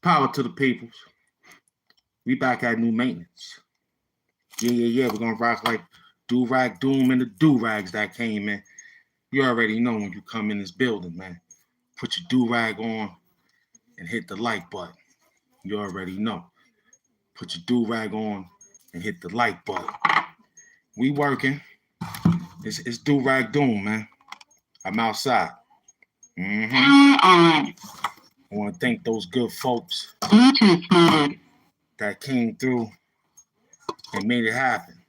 Power to the peoples. We back at new maintenance. Yeah. We're gonna rock like do-rag doom and the do-rags that came in. You already know when you come in this building, man. Put your do-rag on and hit the like button. You already know. Put your do-rag on and hit the like button. We working. It's do-rag doom, man. I'm outside. I want to thank those good folks that came through and made it happen.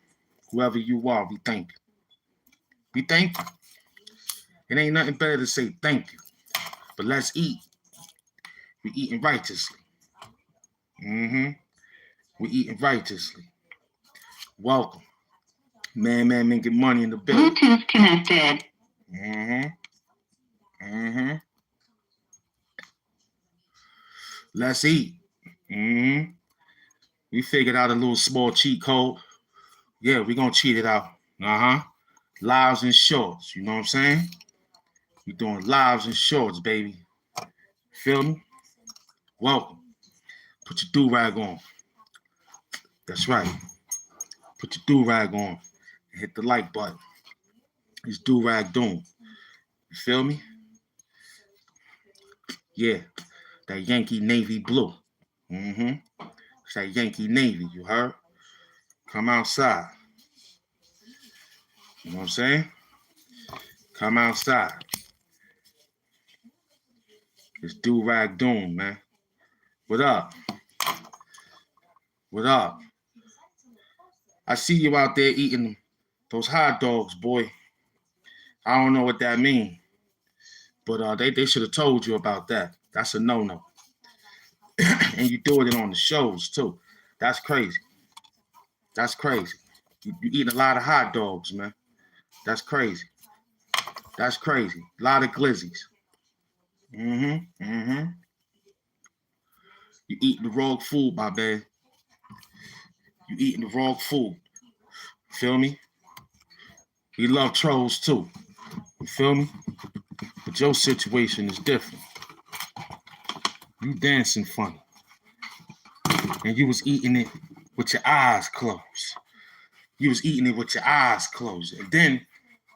Whoever you are, we thank you. We thank you. It ain't nothing better to say thank you. But let's eat. We eating righteously. We eating righteously. Welcome. Man, making money in the building. Bluetooth connected. Let's eat. We figured out a little small cheat code. Yeah, we gonna cheat it out. Lives and shorts. You know what I'm saying? We doing lives and shorts, baby. Feel me? Welcome. Put your do-rag on. That's right. Put your do-rag on. Hit the like button. It's do-rag doom. You feel me? Yeah. That Yankee Navy blue. It's that Yankee Navy, you heard? Come outside. You know what I'm saying? Come outside. It's do-rag doom, man. What up? What up? I see you out there eating those hot dogs, boy. I don't know what that means. But they should have told you about that. That's a no-no. And you doing it on the shows, too. That's crazy. That's crazy. You eating a lot of hot dogs, man. That's crazy. That's crazy. A lot of glizzies. You eating the wrong food, my man. You eating the wrong food. Feel me? We love trolls, too. You feel me? But your situation is different. You dancing funny. And you was eating it with your eyes closed. You was eating it with your eyes closed. And then,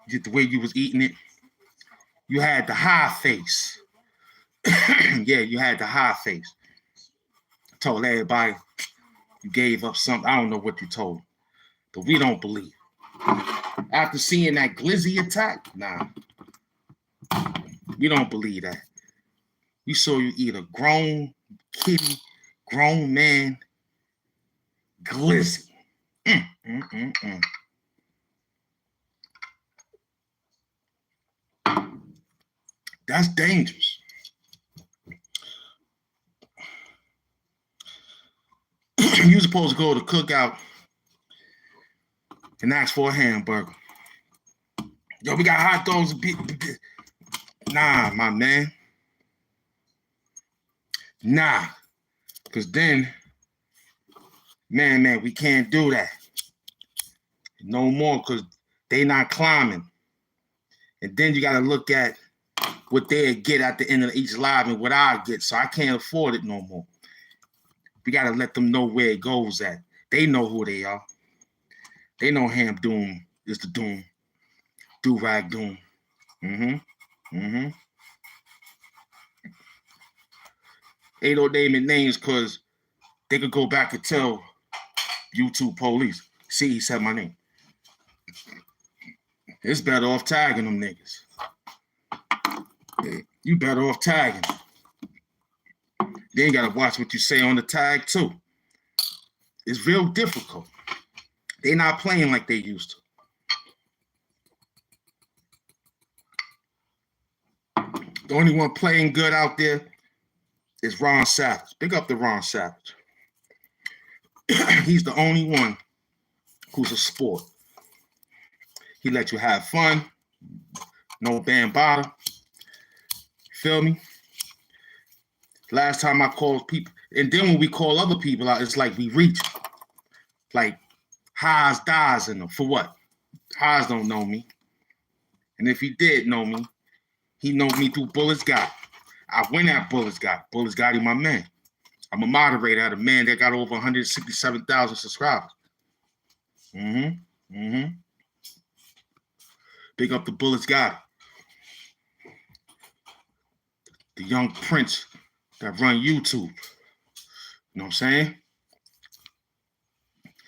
the way you was eating it, you had the high face. Yeah, you had the high face. I told everybody you gave up something. I don't know what you told them, but we don't believe. After seeing that glizzy attack, nah. We don't believe that. We saw you eat a grown kitty, grown man glizzy. That's dangerous. You supposed to go to Cookout and ask for a hamburger. Yo, we got hot dogs. Nah, my man. Nah. Because then, man, we can't do that. No more, because they not climbing. And then you got to look at what they get at the end of each live and what I get. So I can't afford it no more. We got to let them know where it goes at. They know who they are. They know HAMP DOOM is the doom. Do-rag doom. They don't name it names because they could go back and tell YouTube police. See, he said my name. It's better off tagging them niggas. You better off tagging them. Then you got to watch what you say on the tag, too. It's real difficult. They not playing like they used to. The only one playing good out there is Ron Savage. Big up to Ron Savage. He's the only one who's a sport. He let you have fun. No bambada. Feel me? Last time I called people, and then when we call other people out, it's like we reach. Like, Haas dies in them. For what? Haas don't know me. And if he did know me, he know me through Bullets Gotti. I went at Bullets Gotti. Bullets Gotti, my man. I'm a moderator at a man that got over 167,000 subscribers. Big up the Bullets Gotti. The young prince that run YouTube. You know what I'm saying?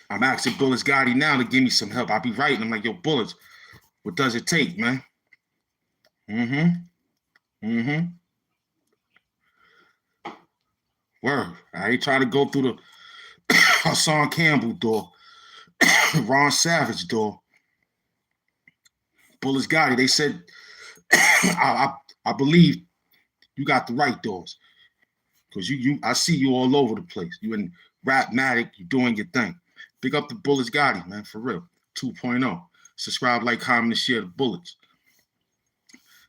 I'm asking Bullets Gotti now to give me some help. I'll be writing. I'm like, yo, Bullets, what does it take, man? Word. I ain't trying to go through the Hassan Campbell door, Ron Savage door. Bullets Gotti, they said, I believe you got the right doors. Because I see you all over the place. You in Rapmatic, you doing your thing. Big up the Bullets Gotti, man, for real. 2.0. Subscribe, like, comment, and share the Bullets.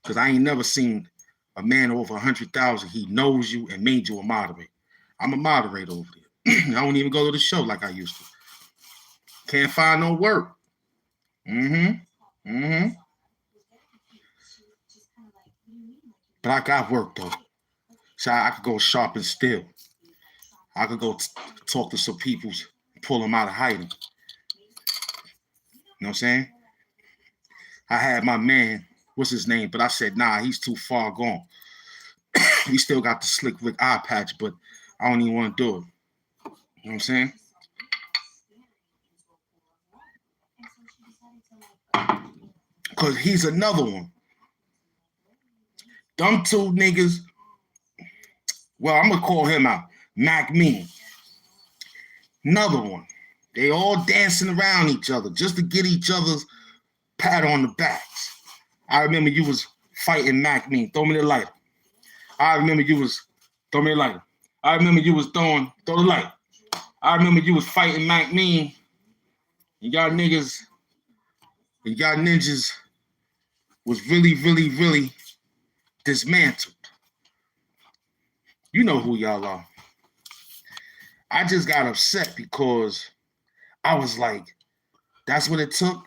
Because I ain't never seen a man over 100,000. He knows you and made you a moderator. I'm a moderator over there. I don't even go to the show like I used to. Can't find no work. But I got work, though. So I could go sharp and still. I could go talk to some people, pull them out of hiding. You know what I'm saying? I had my man, what's his name? But I said, nah, he's too far gone. He still got the Slick Rick eye patch, but I don't even want to do it. You know what I'm saying? Because he's another one. Them two niggas, well, I'm going to call him out. Mac Mean. Another one. They all dancing around each other just to get each other's pat on the backs. I remember you was fighting Mac Mean. Throw me the lighter. I remember you was, throw me the lighter. I remember you was throw the light. I remember you was fighting Mac Mean. And y'all niggas, and y'all ninjas was really, really, really dismantled. You know who y'all are. I just got upset because I was like, that's what it took?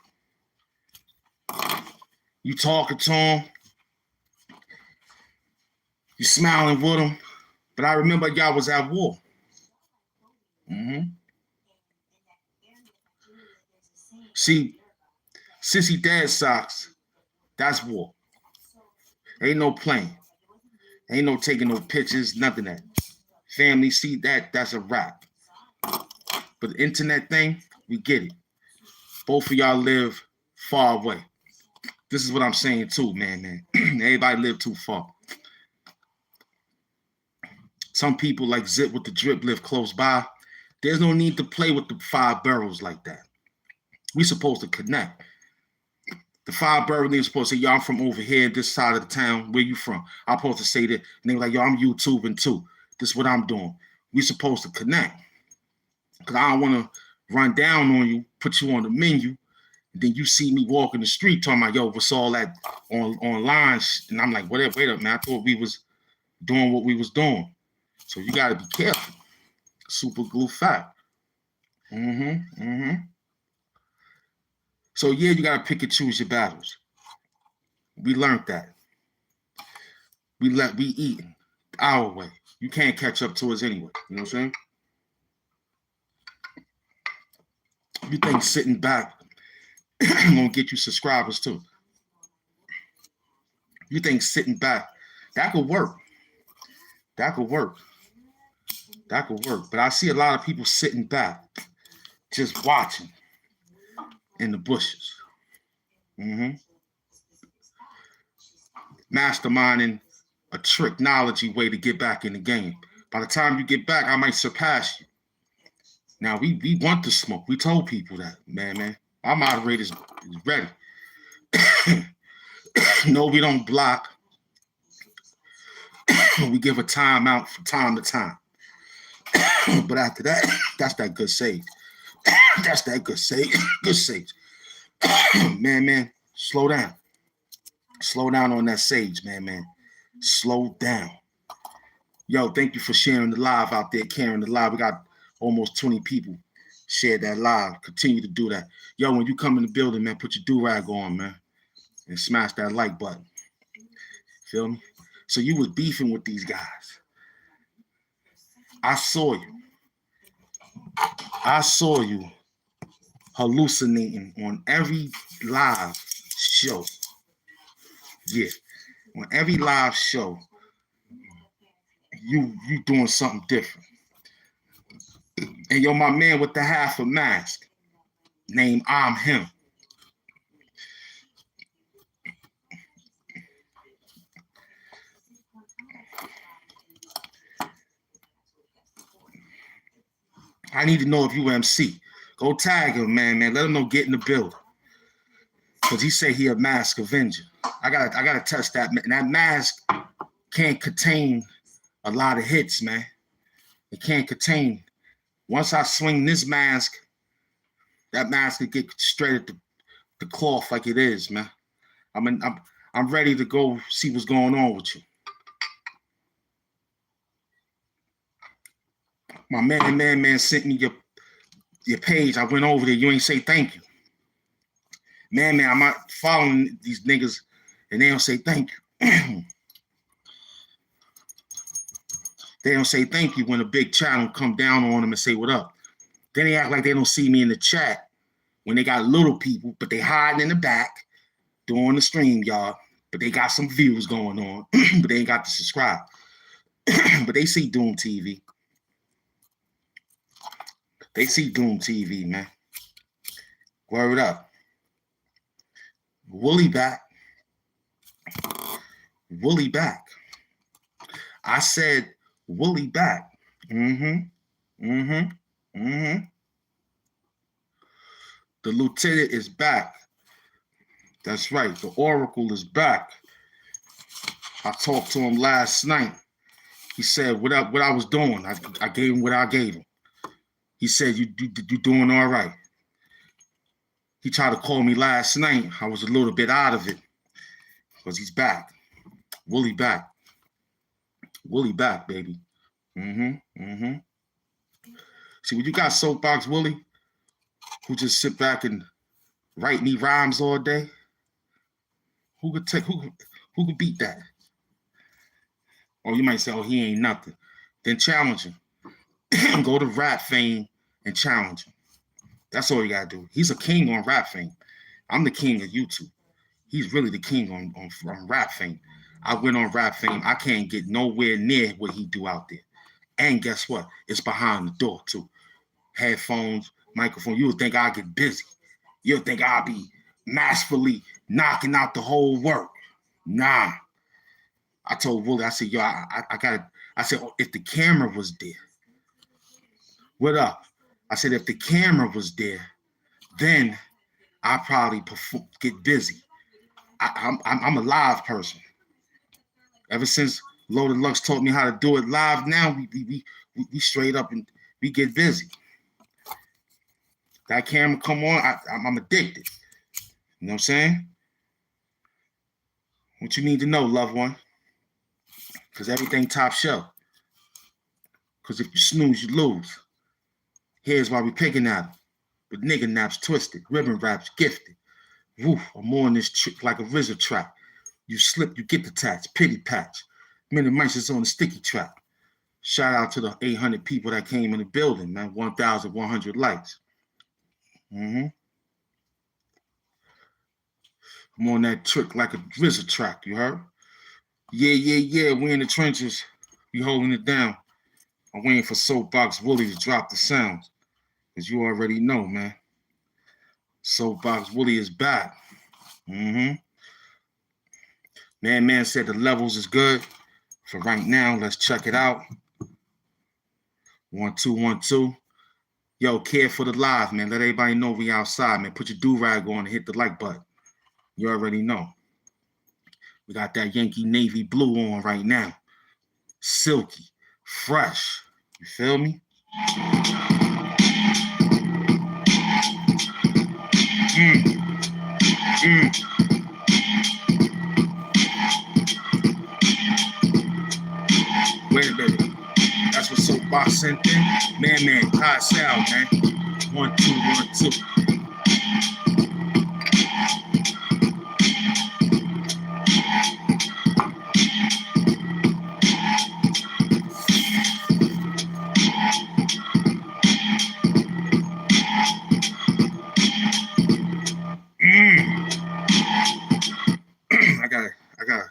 You talking to him, you smiling with him, but I remember y'all was at war. See, Sissy Dad Socks, that's war. Ain't no playing. Ain't no taking no pictures, nothing of that. Family, see that, that's a wrap. But the internet thing, we get it. Both of y'all live far away. This is what I'm saying too, man. Everybody live too far. Some people like Zip with the drip live close by. There's no need to play with the 5 boroughs like that. We supposed to connect. The 5 boroughs niggas supposed to say, yo, I'm from over here, this side of the town. Where you from? I'm supposed to say that. And they like, yo, I'm YouTubing too. This is what I'm doing. We supposed to connect. Because I don't want to run down on you, put you on the menu, and then you see me walking the street talking about, yo, what's all that online? And I'm like, wait up, man. I thought we was doing what we was doing. So you got to be careful. Super glue fact. So yeah, you got to pick and choose your battles. We learned that. We eating our way. You can't catch up to us anyway. You know what I'm saying? You think sitting back gonna get you subscribers too? You think sitting back, that could work. That could work. But I see a lot of people sitting back, just watching in the bushes. Masterminding a tricknology way to get back in the game. By the time you get back, I might surpass you. Now, we want the smoke. We told people that, man. Our moderators is ready. No, we don't block. we give a time out from time to time. But after that, that's that good sage. That's that good sage. Good sage. Man, slow down. Slow down on that sage, man. Slow down. Yo, thank you for sharing the live out there, carrying the live. We got almost 20 people share that live. Continue to do that. Yo, when you come in the building, man, put your do-rag on, man, and smash that like button. Feel me? So you was beefing with these guys. I saw you hallucinating on every live show. Yeah, on every live show, you doing something different. And yo, my man with the half a mask, named I'm Him. I need to know if you MC. Go tag him, man. Let him know get in the building. Cause he say he a mask avenger. I gotta test that. And that mask can't contain a lot of hits, man. It can't contain. Once I swing this mask, that mask could get straight at the cloth like it is, man. I'm ready to go see what's going on with you. My man sent me your page. I went over there. You ain't say thank you. Man, I'm not following these niggas and they don't say thank you. They don't say thank you when a big channel come down on them and say what up. Then they act like they don't see me in the chat when they got little people, but they hiding in the back doing the stream, y'all. But they got some views going on, but they ain't got to subscribe. But they see Doom TV. They see Doom TV, man. Word up. Wooly back. Wooly back. I said Wooly back. The lieutenant is back. That's right. The Oracle is back. I talked to him last night. He said what I was doing. I gave him what I gave him. He said, you doing all right. He tried to call me last night. I was a little bit out of it because he's back. Wooly back. Wooly back, baby. See, when you got Soapbox Willie, who just sit back and write me rhymes all day, who could beat that? Or you might say, oh, he ain't nothing. Then challenge him. Go to Rap Fame and challenge him. That's all you gotta do. He's a king on Rap Fame. I'm the king of YouTube. He's really the king on Rap Fame. I went on Rap Fame. I can't get nowhere near what he do out there. And guess what? It's behind the door too. Headphones, microphone. You would think I get busy. You would think I'll be masterfully knocking out the whole work. Nah. I told Wooly, I said, yo, I said, oh, if the camera was there, what up? I said, if the camera was there, then I probably get busy. I'm a live person. Ever since Loaded Lux taught me how to do it live, now we straight up and we get busy. That camera come on, I'm addicted. You know what I'm saying? What you need to know, loved one. Because everything top shelf. Because if you snooze, you lose. Here's why we picking at them. With nigga naps twisted, ribbon wraps gifted. Woof, I'm on this trick like a RZA track. You slip, you get the tats, pity patch. Many mice is on the sticky track. Shout out to the 800 people that came in the building, man. 1,100 likes. I'm on that trick like a RZA track, you heard? Yeah, we in the trenches. We holding it down. I'm waiting for Soapbox Wooly to drop the sounds. Because you already know, man. Soapbox Wooly is back. Man said the levels is good. For right now, let's check it out. 1 2 1 2. Yo, care for the live, man. Let everybody know we outside, man. Put your do-rag on and hit the like button. You already know. We got that Yankee Navy blue on right now. silky, fresh. You feel me? Wait a minute. That's what Soapbox sent in. Man, high sound, man. 1, 2, 1, 2. I got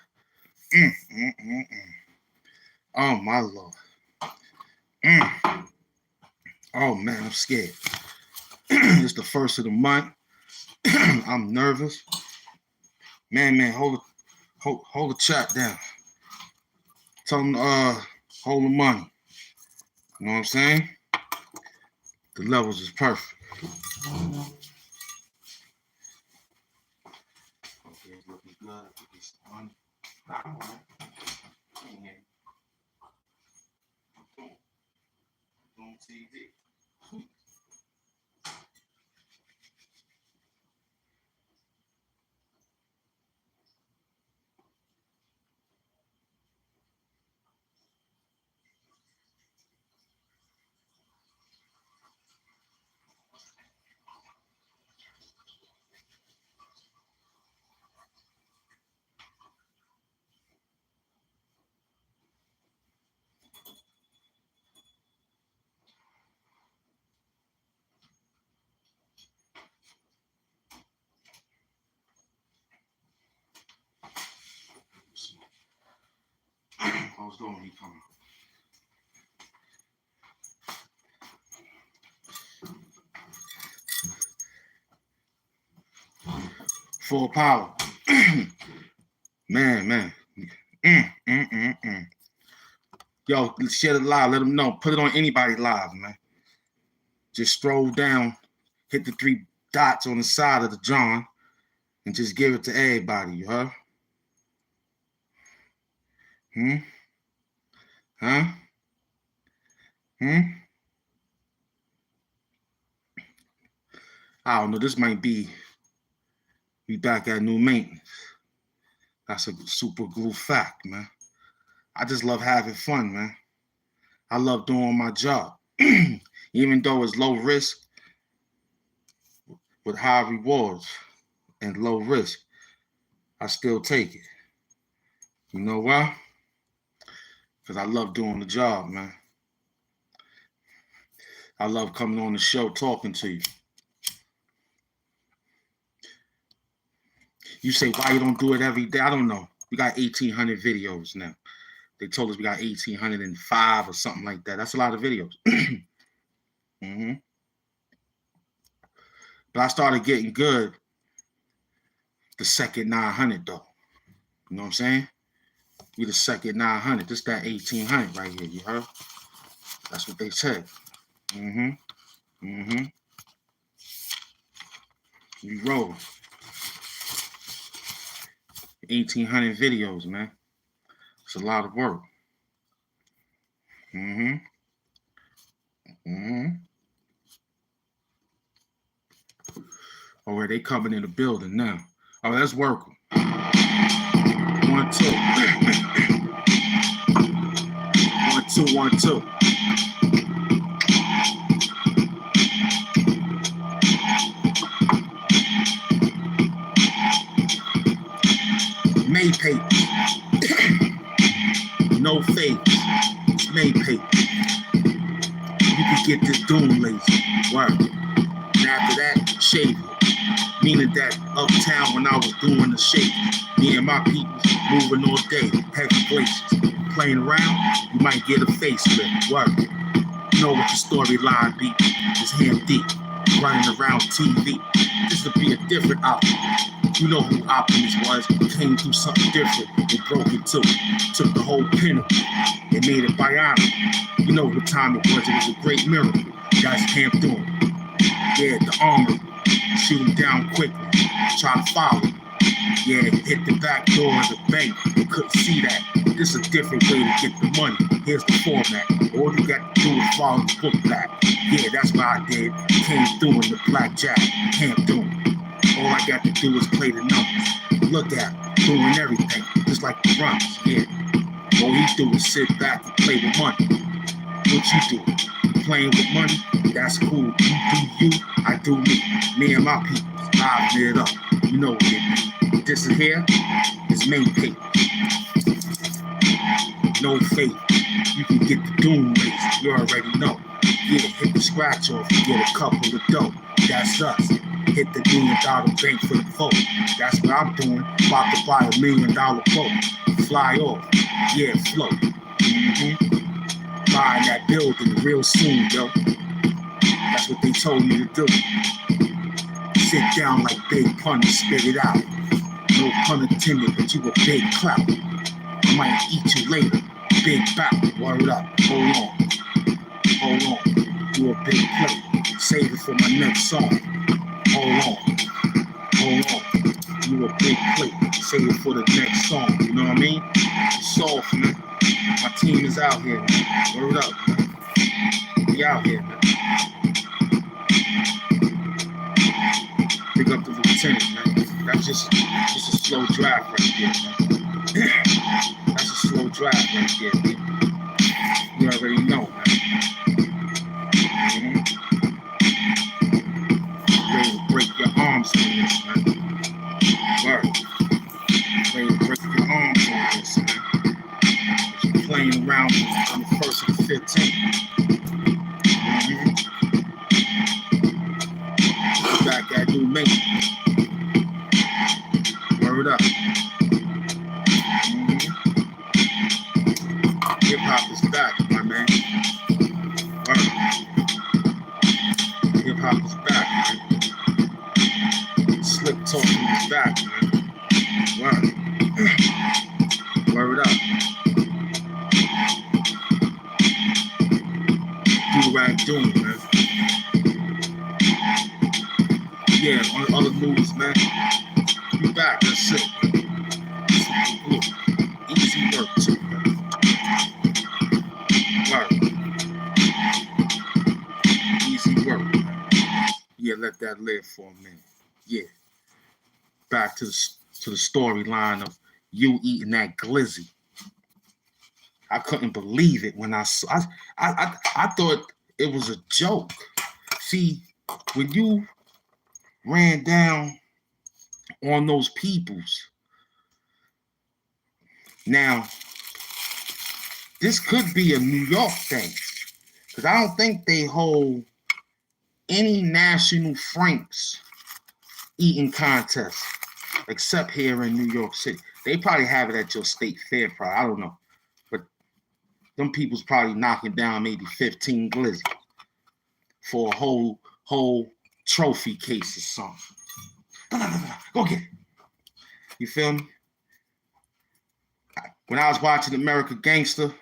Oh my Lord. Oh man, I'm scared. It's the first of the month. I'm nervous. Man, hold the chat down. Tell them hold the money. You know what I'm saying? The levels is perfect. Okay, it's looking good. It's on. On TV. How's it going? He coming. Full power. Man. Yo, share it live. Let them know. Put it on anybody live, man. Just scroll down, hit the 3 dots on the side of the John, and just give it to everybody, you heard? Huh? I don't know. This might be we back at new maintenance. That's a super glue fact, man. I just love having fun, man. I love doing my job. Even though it's low risk with high rewards and low risk, I still take it. You know why? Because I love doing the job, man. I love coming on the show talking to you. You say, why you don't do it every day? I don't know. We got 1,800 videos now. They told us we got 1,805 or something like that. That's a lot of videos. But I started getting good the second 900, though. You know what I'm saying? We the second 900. This that 1,800 right here. You heard? That's what they said. We roll. 1,800 videos, man. It's a lot of work. Oh, where they coming in the building now? Oh, let's work them. 1, 2. 1, 2, 1, 2. Made papers. No favors. It's made papers. You can get this doom lazy. Work. And after that, shave it. Meaning that uptown when I was doing the shake, me and my people moving all day, heavy places. Playing around, you might get a facelift. Work. You know what the storyline be. It's HAMP deep. Running around TV. This would be a different outfit. You know who Optimus was. Came through something different and broke it too. Took the whole pinnacle and made it bionic. You know what time it was. It was a great miracle. That's HAMP DOOM. Yeah, the armor. Shoot him down quickly. Try to follow. Yeah, hit the back door of the bank. They couldn't see that. This is a different way to get the money. Here's the format. All you got to do is follow the book back. Yeah, that's what I did. Came through in the blackjack. HAMP DOOM. All I got to do is play the numbers. Look at him, doing everything, just like the runs. Yeah. All he do is sit back and play with money. What you do? You playing with money? That's cool. You do you, I do me. Me and my people, I lit up. You know what it be. This is here is main paper. No faith. You can get the doom race. You already know. Yeah, hit the scratch off and get a couple of dough. That's us. Hit the $1 million bank for the vote. That's what I'm doing. About to buy $1 million boat. Fly off. Yeah, float. Buying that building real soon, yo. That's what they told me to do. Sit down like Big Pun and spit it out. No pun intended, but you a big clout. I might eat you later. Big bout. Word up. Hold on. Hold on. Do a big play. Save it for my next song. Hold on. Hold on. You a big play. Save it for the next song. You know what I mean? Soft, man. My team is out here, man. Word up, man. We out here, man. Pick up the lieutenant, man. That's just a slow drive right there, man. That's a slow drive right there, man. You already know, man. Ready to break your arms on this, man. Word. Ready to break your arms on this, man. You're playing around on the 1st and the 15th. Back at new mate. Word up. Hip hop is back, my man. Word. Hip hop is back, man. Slick talking is back, man. Word. Word up. Do what I'm doing, man. Yeah, on other movies, man. You back, that's it, man. Easy work, too, man. Work. Easy work, man. Yeah, let that live for a minute. Yeah. Back to the storyline of you eating that glizzy. I couldn't believe it when I saw. I thought it was a joke. See, when you ran down on those peoples. Now, this could be a New York thing, because I don't think they hold any national Franks eating contests except here in New York City. They probably have it at your state fair, probably. I don't know. But them people's probably knocking down maybe 15 glizzy for a whole trophy case or something. Go get it. You feel me? When I was watching American Gangster,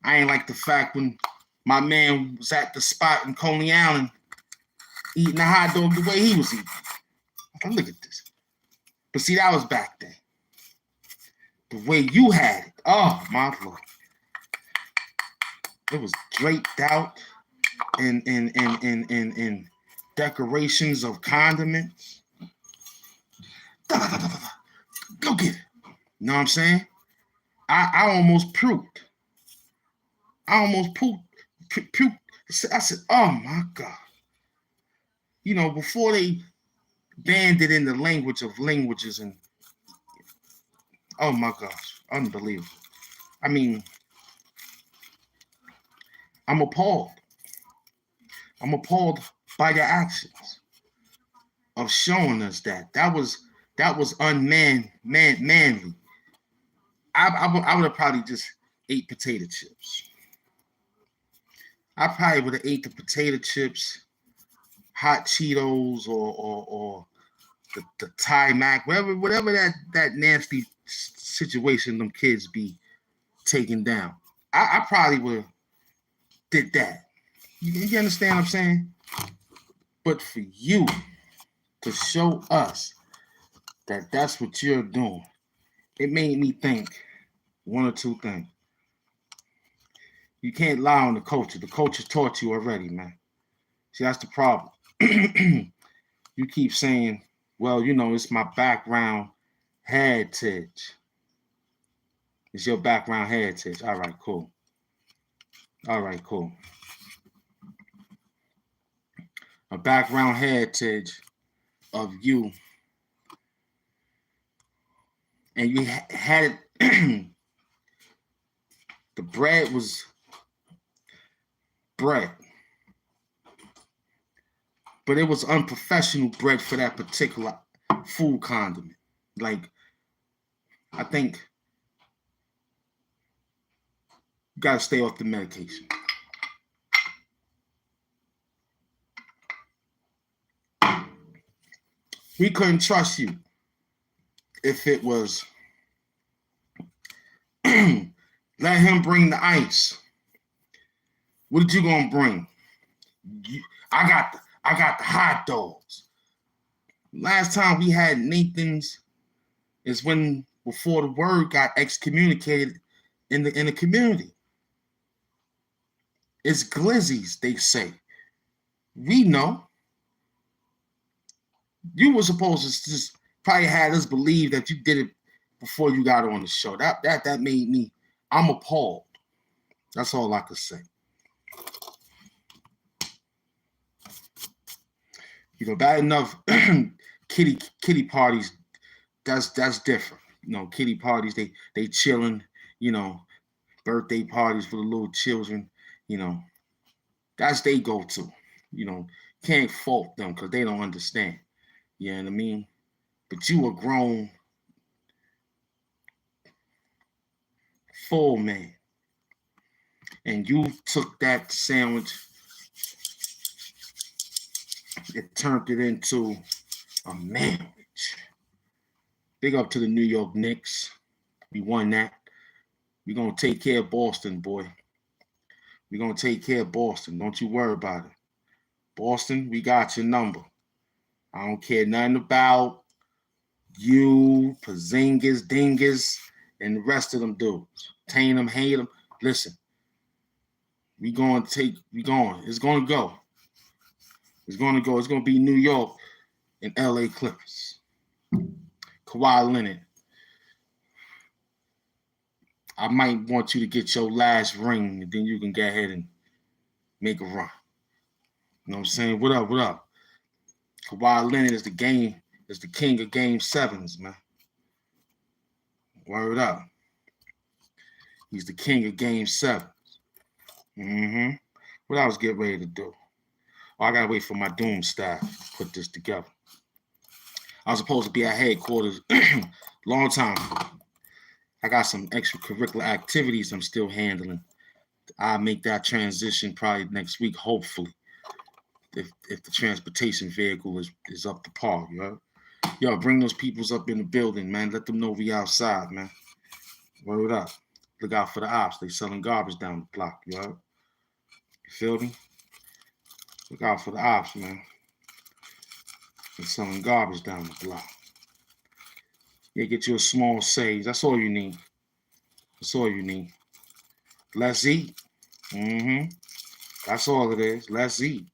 I ain't like the fact when my man was at the spot in Coney Island eating a hot dog the way he was eating. I thought, look at this. But see, that was back then. The way you had it, oh my Lord. It was draped out in decorations of condiments. Go get it. You know what I'm saying? I almost puked. I almost puked. I said, oh my God. You know, before they banned it in the language of languages, and oh my gosh, unbelievable. I mean, I'm appalled. I'm appalled by your actions of showing us that. That was manly. I would have probably just ate potato chips. I probably would have ate the potato chips, hot Cheetos, or the Thai Mac, whatever that nasty situation them kids be taking down. I probably would have did that. You understand what I'm saying? But for you to show us that that's what you're doing, it made me think, One or two things. You can't lie on the culture. The culture taught you already, man. See, that's the problem. You keep saying, well, you know, it's my background heritage. It's your background heritage. All right, cool. All right, cool. A background heritage of you. And you had it. The bread was bread. But it was unprofessional bread for that particular food condiment. Like, I think you gotta stay off the medication. We couldn't trust you if it was let him bring the ice. What did you gonna bring? I got the hot dogs. Last time we had Nathan's is when before the word got excommunicated in the community. It's glizzies, they say. We know. You were supposed to just probably had us believe that you did it before you got on the show. That made me, I'm appalled. That's all I could say. You know, bad enough kitty parties, that's different. You know, kitty parties, they chilling, you know, birthday parties for the little children, you know, that's they go to. You know, can't fault them because they don't understand. You know what I mean? But you a grown, full man. And you took that sandwich, it turned it into a sandwich. Big up to the New York Knicks. We won that. We're going to take care of Boston, boy. We're going to take care of Boston. Don't you worry about it. Boston, we got your number. I don't care nothing about you, Porzingis, Dingus, and the rest of them dudes. Tane them, hate them. Listen, we going to take, we going. It's going to go. It's going to go. It's going to be New York and LA Clippers. Kawhi Leonard. I might want you to get your last ring, and then you can go ahead and make a run. You know what I'm saying? What up? What up? Kawhi Leonard is the king of game sevens, man. Word up. He's the king of game sevens. What I was getting ready to do? Oh, I gotta wait for my Doom staff to put this together. I was supposed to be at headquarters long time ago. I got some extracurricular activities I'm still handling. I'll make that transition probably next week, hopefully. If the transportation vehicle is up to par, you know? Yo, bring those peoples up in the building, man. Let them know we outside, man. Word up. Look out for the ops. They selling garbage down the block, you know? You feel me? Look out for the ops, man. They're selling garbage down the block. Yeah, get you a small sage. That's all you need. That's all you need. Let's eat. That's all it is. Let's eat.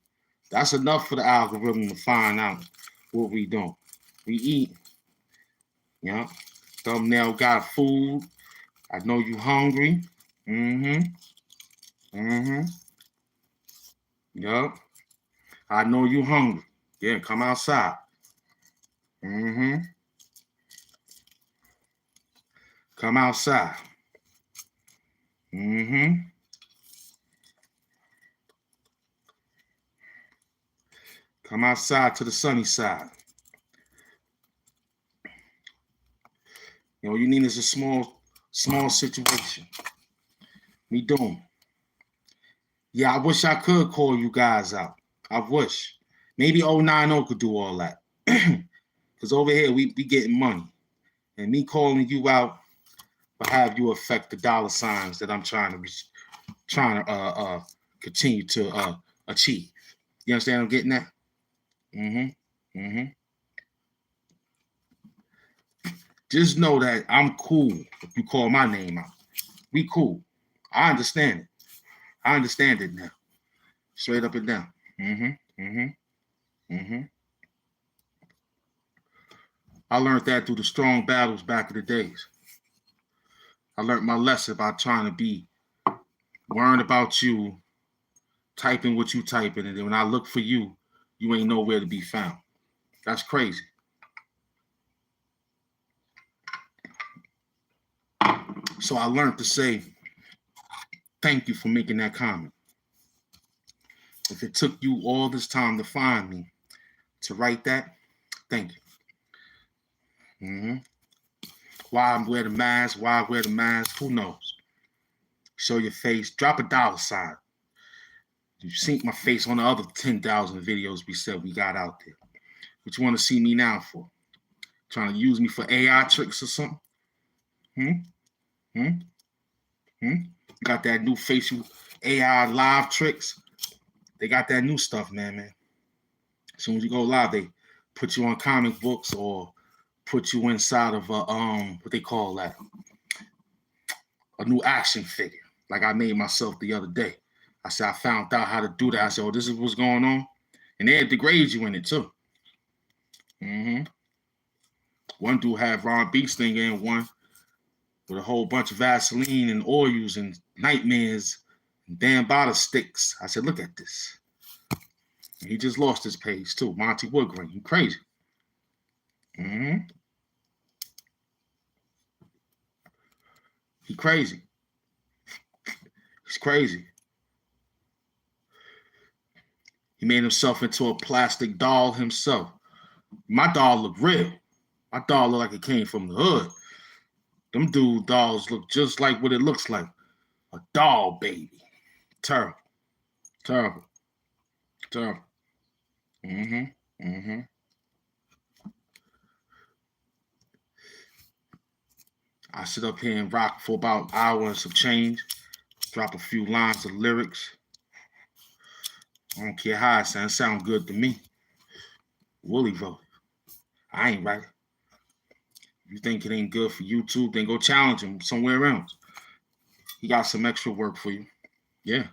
That's enough for the algorithm to find out what we doing. We eat. Yeah. Thumbnail got food. I know you hungry. Yup. I know you hungry. Yeah, come outside. Come outside. Come outside to the sunny side. You know, you need is a small situation. We doing. Yeah, I wish I could call you guys out. I wish. Maybe 090 could do all that. Because over here, we getting money. And me calling you out will have you affect the dollar signs that I'm trying to continue to achieve. You understand what I'm getting at? Just know that I'm cool if you call my name out. We cool. I understand it. I understand it now. Straight up and down. I learned that through the strong battles back in the days. I learned my lesson about trying to be worrying about you, typing what you typing, and then when I look for you, you ain't nowhere to be found. That's crazy. So I learned to say, thank you for making that comment. If it took you all this time to find me, to write that, thank you. Why I wear the mask, who knows? Show your face, drop a dollar sign. You've seen my face on the other 10,000 videos we said we got out there. What you want to see me now for? Trying to use me for AI tricks or something? You got that new facial AI live tricks? They got that new stuff, man. As soon as you go live, they put you on comic books or put you inside of a what they call that? A new action figure. Like I made myself the other day. I said I found out how to do that. I said, oh, this is what's going on. And they degrade you in it too. One dude had Ron Beast thing in one with a whole bunch of Vaseline and oils and nightmares and damn bottle sticks. I said, look at this. And he just lost his page too. Monty Woodgrain. You crazy. He crazy. He's crazy. He made himself into a plastic doll himself. My doll look real. My doll look like it came from the hood. Them dude dolls look just like what it looks like. A doll baby. Terrible. Terrible. Terrible. I sit up here and rock for about an hour and some change. Drop a few lines of lyrics. I don't care how it sounds. It sounds good to me. Wooly vote. I ain't right. If you think it ain't good for YouTube, then go challenge him somewhere else. He got some extra work for you. Yeah.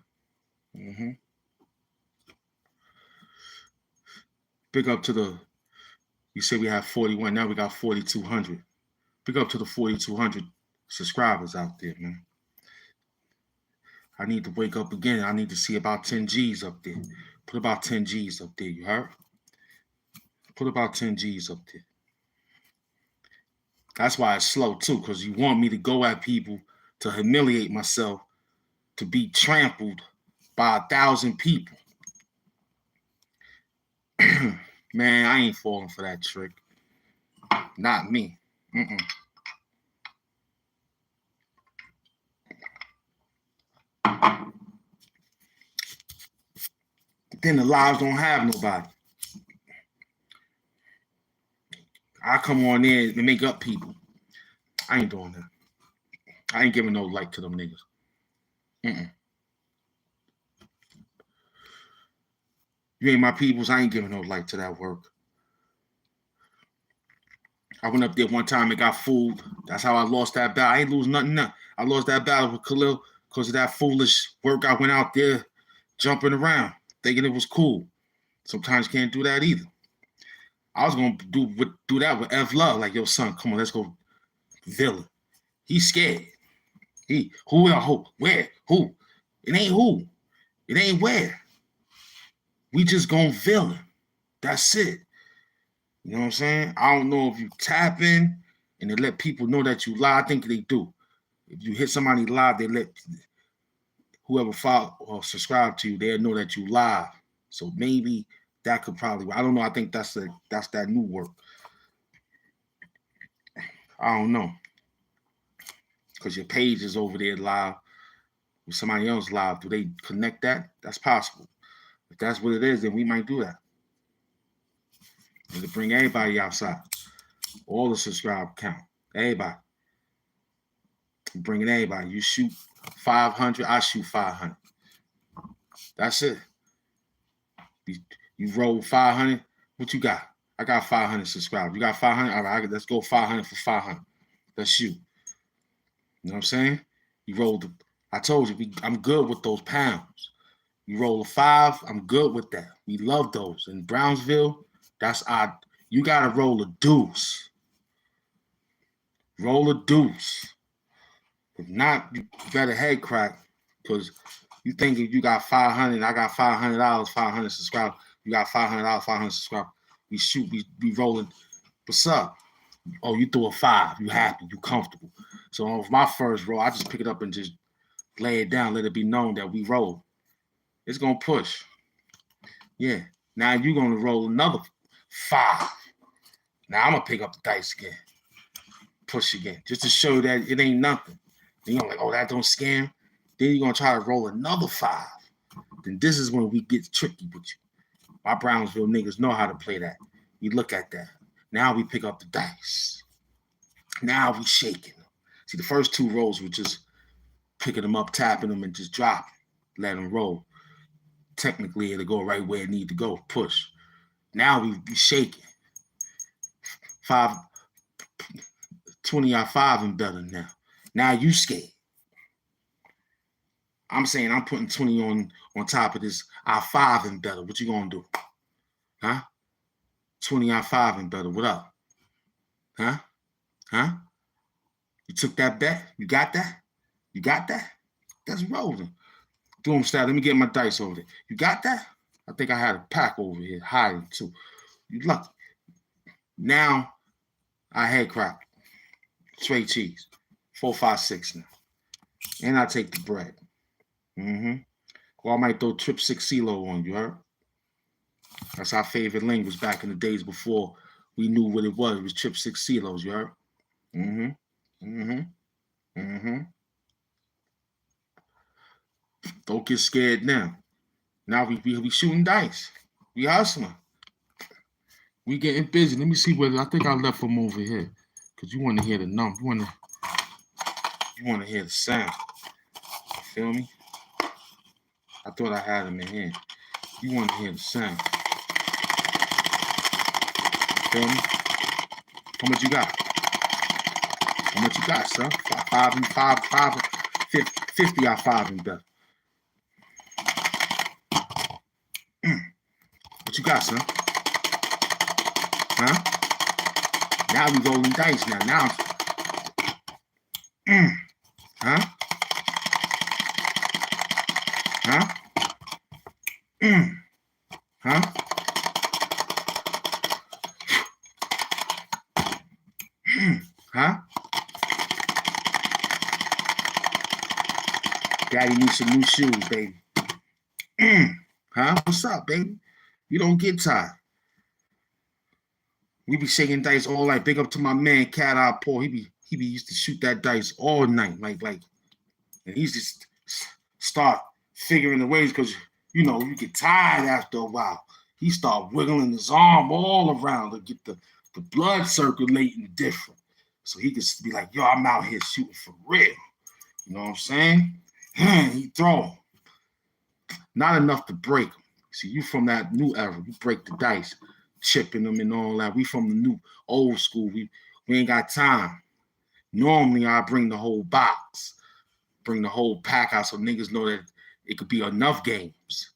Big up to the, you say we have 41, now we got 4,200. Big up to the 4,200 subscribers out there, man. I need to wake up again. I need to see about 10 G's up there. Put about 10 G's up there, you heard? Put about 10 G's up there. That's why it's slow too, because you want me to go at people to humiliate myself, to be trampled by 1,000 people. Man, I ain't falling for that trick. Not me. Then the lives don't have nobody. I come on there and make up people. I ain't doing that. I ain't giving no like to them niggas. You ain't my peoples. I ain't giving no like to that work. I went up there one time and got fooled. That's how I lost that battle. I ain't lose nothing now. I lost that battle with Khalil because of that foolish work. I went out there jumping around, thinking it was cool. Sometimes you can't do that either. I was gonna do that with F Love, like, yo, son, come on, let's go villain. He's scared. Where? Who? It ain't who. It ain't where. We just gonna villain. That's it. You know what I'm saying? I don't know if you tap in and they let people know that you lie. I think they do. If you hit somebody live, they let whoever follow or subscribe to you, they'll know that you live. So maybe that could probably, I don't know. I think that's that new work. I don't know. Because your page is over there live with somebody else live. Do they connect that? That's possible. If that's what it is, then we might do that. And to bring everybody outside. All the subscribe count. Everybody. Bringing everybody. You shoot 500, I shoot 500. That's it. You roll 500. What you got? I got 500 subscribers. You got 500? All right, let's go 500 for 500. Let's shoot. You know what I'm saying? You roll I told you, I'm good with those pounds. You roll a 5, I'm good with that. We love those. In Brownsville, that's odd. You got to roll a deuce. Roll a deuce. If not, you better head crack because you think if you got 500, I got $500, 500 subscribers. You got $500, 500 subscribers. We be rolling. What's up? Oh, you threw a 5. You happy. You comfortable. So on my first roll, I just pick it up and just lay it down. Let it be known that we roll. It's going to push. Yeah. Now you're going to roll another 5. Now I'm going to pick up the dice again. Push again. Just to show you that it ain't nothing. Then you're like, oh, that don't scam. Then you're going to try to roll another 5. Then this is when we get tricky with you. My Brownsville niggas know how to play that. We look at that. Now we pick up the dice. Now we shaking them. See, the first 2 rolls were just picking them up, tapping them, and just dropping. Let them roll. Technically, it'll go right where it need to go. Push. Now we shaking. 5, 20 out 5 and better now. Now you scared. I'm saying I'm putting 20 on top of this I5 and better. What you gonna do? Huh? 20 I5 and better. What up? Huh? Huh? You took that bet? You got that? You got that? That's rolling. Doom style. Let me get my dice over there. You got that? I think I had a pack over here hiding too. You lucky. Now I head crack. Straight cheese. 4, 5, 6 now. And I take the bread. Or I might throw trip 6 CeeLo on you, heard? That's our favorite language back in the days before we knew what it was. It was trip 6 CeeLos, you heard? Don't get scared now. Now we shooting dice. We hustling. We getting busy. Let me see whether I think I left them over here. Cause you want to hear the number. You want to hear the sound. You feel me? I thought I had them in here. You want to hear the sound. Feel me? How much you got? How much you got, son? 5 and 5, 50 out 5 and better. What you got, son? Huh? Now we rolling dice now. Now huh? Huh? Huh? Huh? Daddy needs some new shoes, baby. Huh? What's up, baby? You don't get tired. We be shaking dice all night. Big up to my man, Cat Eye Paul. He be used to shoot that dice all night, like, and he's just start figuring the ways because you know you get tired after a while. He start wiggling his arm all around to get the blood circulating different, so he can be like, yo, I'm out here shooting for real. You know what I'm saying? He throw him. Not enough to break him. See, you from that new era. You break the dice, chipping them and all that. We from the new old school. We ain't got time. Normally, I bring the whole box, bring the whole pack out so niggas know that it could be enough games.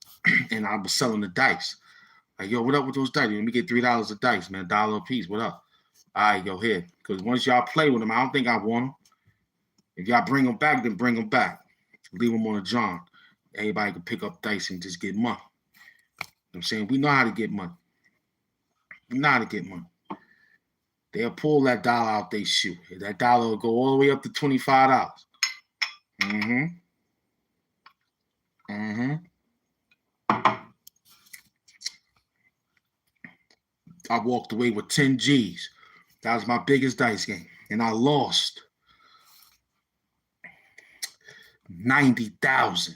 And I was selling the dice. Like, yo, what up with those dice? Let me get $3 a dice, man. $1 a piece. What up? All right, go ahead. Because once y'all play with them, I don't think I want them. If y'all bring them back, then bring them back. Leave them on a John. Everybody can pick up dice and just get money. You know what I'm saying? We know how to get money. We know how to get money. They'll pull that dollar out they shoot. That dollar will go all the way up to $25. I walked away with 10 G's. That was my biggest dice game. And I lost 90,000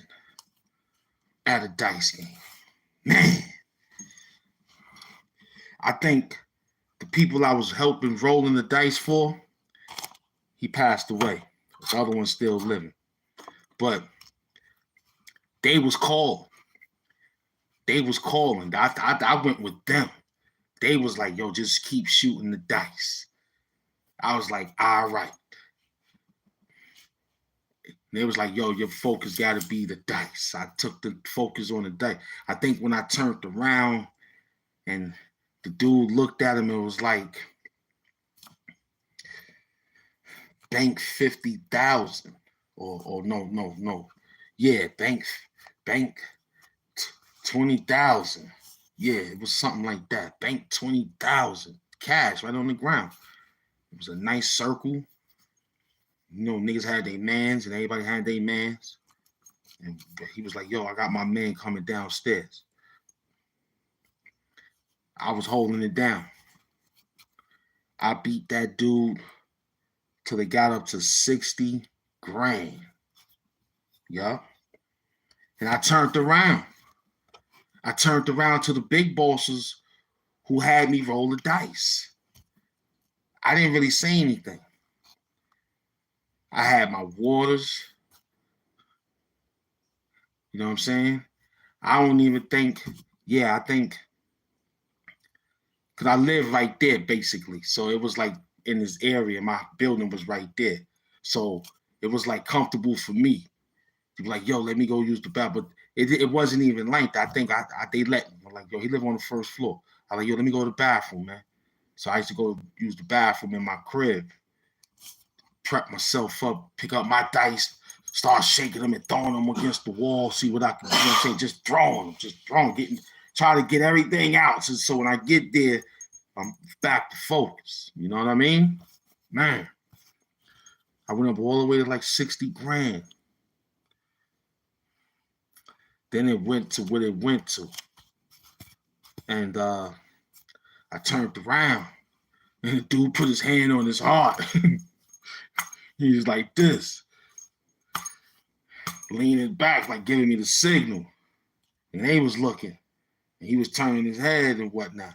at a dice game. Man. I think the people I was helping rolling the dice for, he passed away. The other one's still living. But they was calling. I went with them. They was like, yo, just keep shooting the dice. I was like, all right. And they was like, yo, your focus got to be the dice. I took the focus on the dice. I think when I turned around and the dude looked at him and was like, bank 50,000. Or no. Yeah, bank 20,000. Yeah, it was something like that. Bank 20,000. Cash right on the ground. It was a nice circle. You know, niggas had their mans and everybody had their mans. And he was like, yo, I got my man coming downstairs. I was holding it down. I beat that dude till it got up to 60 grand. Yup. And I turned around. I turned around to the big bosses who had me roll the dice. I didn't really say anything. I had my waters. You know what I'm saying? I don't even think, I think, because I live right there basically. So it was like in this area, my building was right there. So it was like comfortable for me to be like, yo, let me go use the bathroom. But it wasn't even like that. I think they let me. I'm like, yo, he lived on the first floor. I was like, yo, let me go to the bathroom, man. So I used to go use the bathroom in my crib, prep myself up, pick up my dice, start shaking them and throwing them against the wall, see what I can do. You know what I'm saying? Just throwing, try to get everything out. So when I get there, I'm back to focus. You know what I mean? Man, I went up all the way to like 60 grand. Then it went to what it went to. And I turned around and the dude put his hand on his heart. He was like this, leaning back, like giving me the signal. And they was looking. And he was turning his head and whatnot.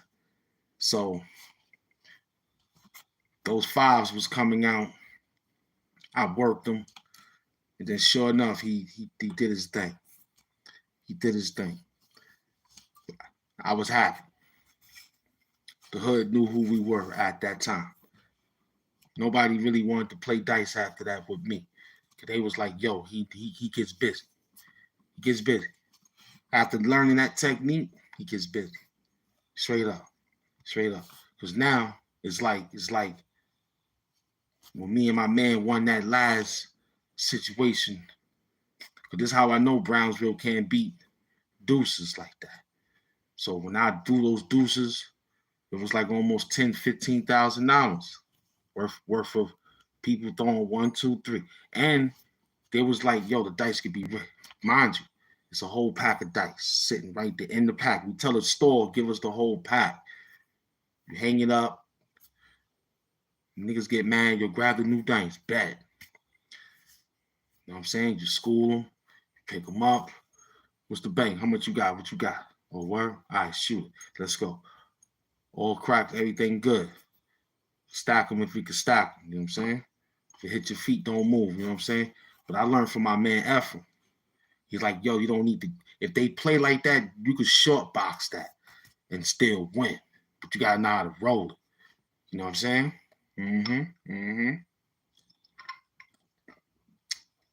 So those fives was coming out. I worked them. And then sure enough, he did his thing. He did his thing. I was happy. The hood knew who we were at that time. Nobody really wanted to play dice after that with me. Cause they was like, yo, he gets busy. He gets busy. After learning that technique, he gets busy. Straight up. Because now it's like when me and my man won that last situation. Because this is how I know Brownsville can't beat deuces like that. So when I do those deuces, it was like almost $10,000, $15,000 worth of people throwing 1, 2, 3. And there was like, yo, the dice could be, mind you, it's a whole pack of dice sitting right there in the pack. We tell the store, give us the whole pack. You hang it up. Niggas get mad. You'll grab the new dice. Bet. You know what I'm saying? You school them. Pick them up. What's the bank? How much you got? What you got? Oh, word? All right, shoot. Let's go. All cracked. Everything good. Stack them if we can stack them. You know what I'm saying? If you hit your feet, don't move. You know what I'm saying? But I learned from my man Ephraim. He's like, yo, you don't need to. If they play like that, you could short box that and still win. But you got to know how to roll it. You know what I'm saying?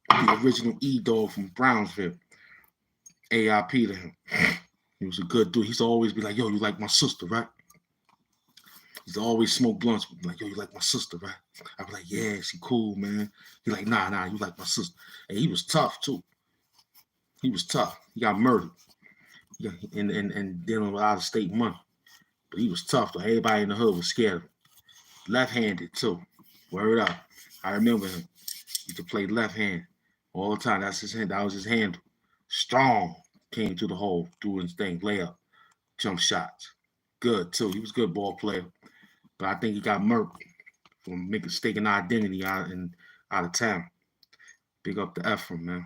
The original E-Dog from Brownsville. AIP to him. He was a good dude. He used to always be like, yo, you like my sister, right? He used to always smoke blunts with me. Like, yo, you like my sister, right? I be like, yeah, she cool, man. He like, nah, you like my sister. And he was tough, too. He was tough. He got murdered. Yeah, and dealing with out-of-state money. But he was tough, though. Everybody in the hood was scared of him. Left-handed, too. Word up. I remember him. He used to play left hand all the time. That's his hand. That was his handle. Strong. Came to the hole, doing his thing, layup, jump shots. Good, too. He was a good ball player. But I think he got murked from mistaken identity out of town. Big up to Ephraim, man.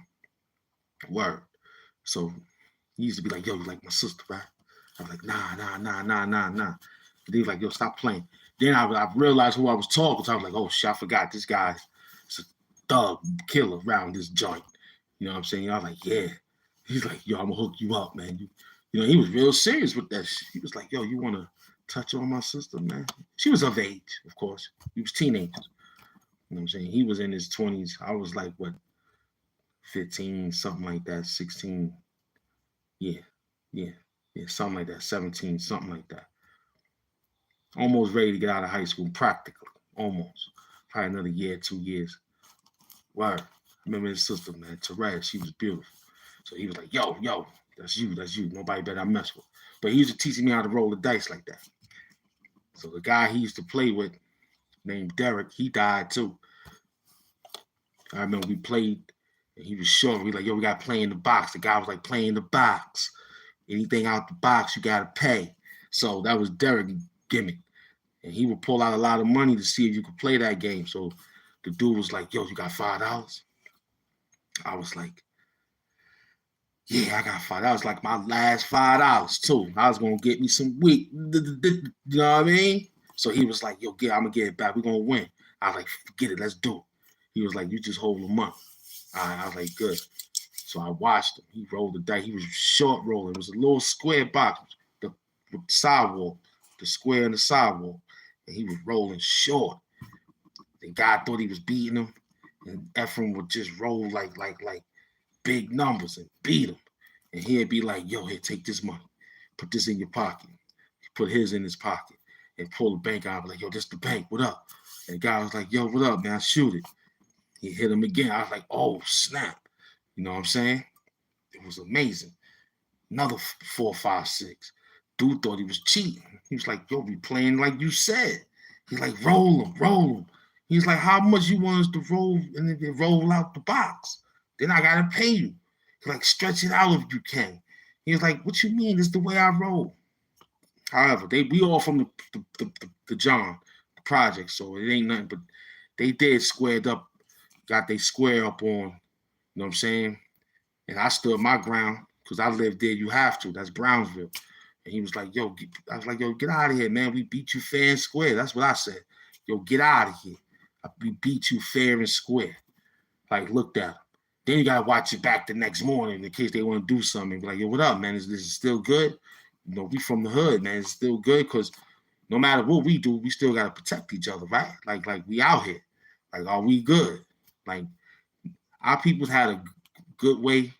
Word. So he used to be like, yo, you like my sister, right? I was like, nah. And he was like, yo, stop playing. Then I realized who I was talking to. I was like, oh, shit, I forgot this guy's a thug killer around this joint. You know what I'm saying? I was like, yeah. He's like, yo, I'm going to hook you up, man. You know, he was real serious with that shit. He was like, yo, you want to touch on my sister, man? She was of age, of course. He was teenagers. You know what I'm saying? He was in his 20s. I was like, what, 15, something like that, 16. Yeah, yeah, yeah, something like that, 17, something like that. Almost ready to get out of high school, practically, almost. Probably another year, 2 years. Word. I remember his sister, man, Therese, she was beautiful. So he was like, yo, that's you. Nobody better not mess with. But he used to teach me how to roll the dice like that. So the guy he used to play with, named Derek, he died too. I remember we played, and he was short. We like, yo, we got to play in the box. The guy was like, play in the box. Anything out the box, you got to pay. So that was Derek's gimmick. And he would pull out a lot of money to see if you could play that game. So the dude was like, yo, you got $5? I was like, yeah, I got $5. That was like my last $5 too. I was gonna get me some wheat. You know what I mean? So he was like, yo, I'm gonna get it back. We're gonna win. I was like, forget it, let's do it. He was like, you just hold the money. I was like, good. So I watched him. He rolled the dice. He was short rolling. It was a little square box, the sidewalk, the square in the sidewalk. And he was rolling short. The guy thought he was beating him. And Ephraim would just roll like big numbers and beat him. And he'd be like, yo, here, take this money. Put this in your pocket. He put his in his pocket and pull the bank out. Like, yo, this the bank. What up? And the guy was like, yo, what up, man? Shoot it. He hit him again. I was like, oh, snap. You know what I'm saying? It was amazing. Another 4, 5, 6. Dude thought he was cheating. He was like, yo, we playing like you said. He's like, roll him. He's like, how much you want us to roll and then roll out the box? Then I gotta pay you. He's like, stretch it out if you can. He was like, what you mean? It's the way I roll. However, we all from the John, the project, so it ain't nothing, but they did squared up, got they square up on, you know what I'm saying? And I stood my ground because I lived there. You have to. That's Brownsville. And he was like, yo, I was like, yo, get out of here, man. We beat you fair and square. That's what I said. Yo, get out of here. We beat you fair and square. Like, looked at him. Then you got to watch it back the next morning in case they want to do something. Be like, yo, what up, man? Is this still good? You know, we from the hood, man. It's still good because no matter what we do, we still got to protect each other, right? Like we out here. Like, are we good? Like, our people's had a good way,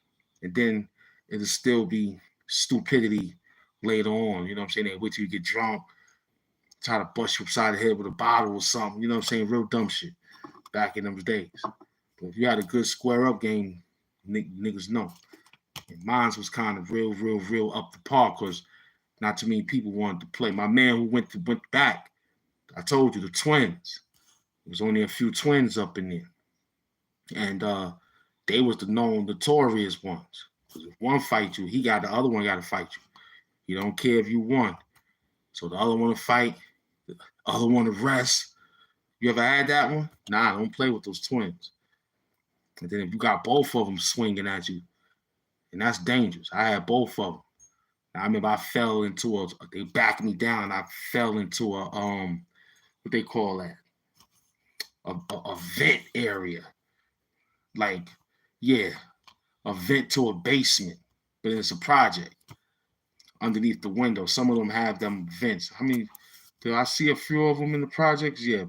and then it'll still be stupidity later on. You know what I'm saying? They wait till you get drunk, try to bust you upside the head with a bottle or something. You know what I'm saying? Real dumb shit back in those days. But if you had a good square up game, niggas know. And mine was kind of real up the par because not too many people wanted to play. My man who went back, I told you, the twins. There was only a few twins up in there. And they was the notorious ones. Because if one fight you, the other one got to fight you. He don't care if you won. So the other one to fight, the other one to rest. You ever had that one? Nah, don't play with those twins. And then if you got both of them swinging at you, and that's dangerous. I had both of them. I remember I fell into they backed me down. I fell into a, what they call that? A vent area. Like, yeah, a vent to a basement, but it's a project underneath the window. Some of them have them vents. I mean, did I see a few of them in the projects? Yeah.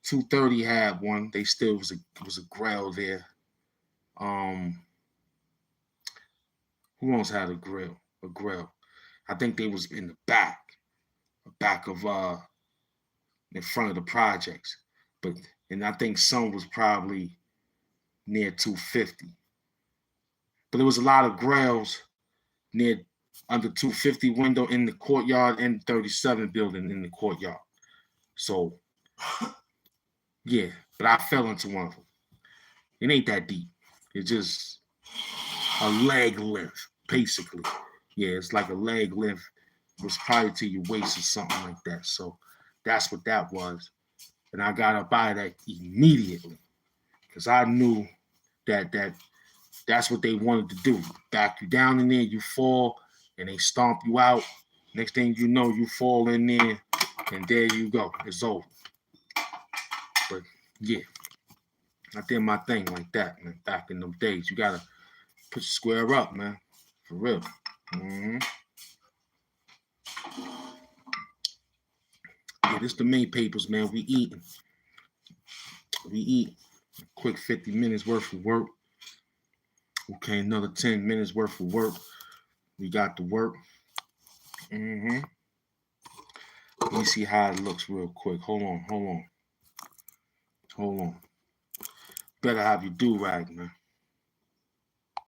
230 had one. They still was a grill there. Who else had a grill? I think they was in the back of in front of the projects. And I think some was probably near 250. But there was a lot of grills near under 250 window in the courtyard and 37 building in the courtyard. So yeah, but I fell into one of them. It ain't that deep. It's just a leg length, basically. Yeah, it's like a leg length. It was probably to your waist or something like that. So that's what that was. And I got up out of that immediately because I knew that's what they wanted to do. Back you down in there, you fall, and they stomp you out. Next thing you know, you fall in there, and there you go. It's over. But yeah, I did my thing like that, man. Back in them days, you gotta put your square up, man. For real. Mm-hmm. Yeah, this the main papers, man. We eat. A quick 50 minutes worth of work. Okay, another 10 minutes worth of work. We got the work. Let me see how it looks real quick. Hold on. Better have your do-rag, man.